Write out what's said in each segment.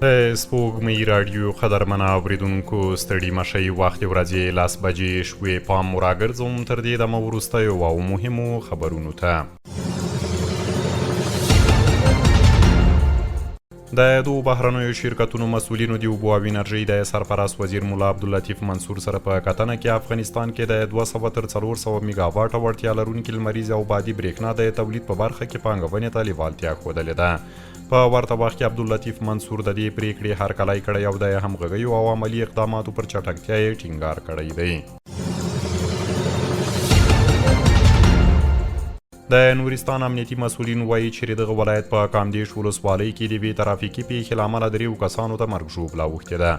د سپوږمۍ راډیو قدرمنه اورېدونکو ستړي مشئ وخت ورځې 10 بجې شوې. پام راګرځوم تر دې دمه وروستیو او مهمو خبرونو ته. د دوو بهرنیو شرکتونو مسؤلینو د اوبو او انرژۍ د سرپرست وزیر مولا عبداللطیف منصور سره په کتنه کې افغانستان کې د 200 تر 400 میګاواټه وړتیا لرونکي لمریزې او بادي برېښنا د تولید په برخه کې پانګونې ته لیوالتیا ښودلې ده. په ورته وخت کې عبداللطیف منصور د دې پریکړې هرکلی کړی او د همغږیو او عملي اقداماتو پر چټکتیا یې ټینګار کړی دی. د نورستان امنیتي مسؤلین وایي چې دغه ولایت په کامدیش ولسوالۍ کې د بې ترافیکي پیښې له امله 3 کسانو ته مرګ ژوبله اوښتې ده.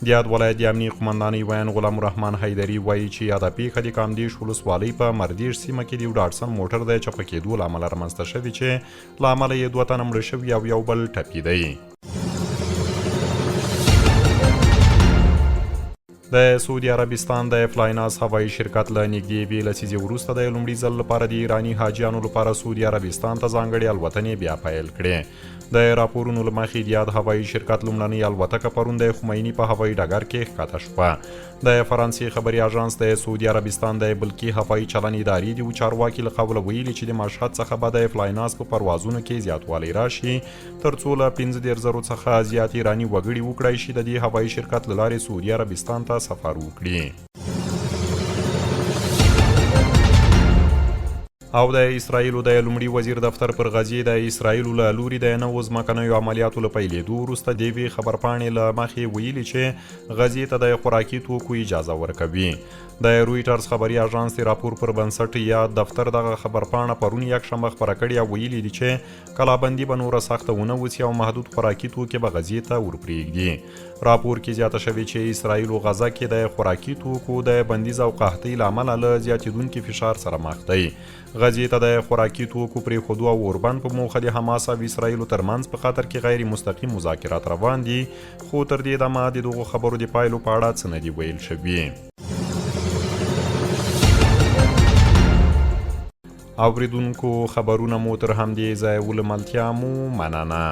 د یاد ولایت د امنیې قمندانۍ ویان غلام الرحمن حیدري وایي چې یاده پیښه د کامدیش ولسوالۍ په مردیش سیمه کې د یو ډاټسن موټر د چپه کېدو له امله رامنځته شوې چې له امله یې 2 تنه مړه شوي او یو بل ټپي دی. د سعودي عربستان د فلایناس هوایي شرکت له نږدې 2 لسیزې وروسته د لومړي ځل لپاره د ایراني حاجیانو لپاره سعودي عربستان ته ځانګړې الوتنې بیا پیل کړې. د راپورونو له مخې د یاد هوایي شرکت لومړنۍ الوتکه پرون د خمیني په هوایي ډګر کې ښکته شوه. د فرانسې خبري اژانس د سعودي عربستان د بلکې هوایي چلن ادارې د یو چارواکي له قوله ویلي چې د مشهد څخه به د فلایناس په پروازونو کې زیاتوالی راشي تر څو له 15,000 څخه زیات ایراني وګړي وکړای شي د دې هوایي شرکت له لارې سعودي عربستان ته سفر وکړي. او د اسرائیلو د لومړي وزیر دفتر پر غزې د اسرائیلو له لوري د نوو ځمکنیو عملیاتو له پیلېدو وروسته د یوې خبرپاڼې له مخې ویلي چې غزې ته د خوراکي توکو اجازه ورکوي. د رویټرز خبري اژانس د راپور پر بنسټ یا دفتر دغه خبرپاڼه پرون یکشنبه خپره کړې او ویلي دي چې کلابندي به نوره سخته ونه وسي او محدود خوراکي توکي به غزې ته ورپرېږدي. راپور کې زیاته شوې چې اسرائیلو غزه کې د خوراکي توکو د بندیز او قحطۍ له امله له زیاتېدونکي فشار سره مخ دی. غزې ته د خوراکي توکو پرېښودو او اوربند په موخه د حماس او اسرائیلو ترمنځ په خاطر کې غیر مستقیم مذاکرات روان دي، خو تر دې دمه د دغو خبرو د پایلو په اړه څه نه دي ویل شوي. اوریدونکو خبرونه مو تر همدې ځایه ولملتیا مو مننه.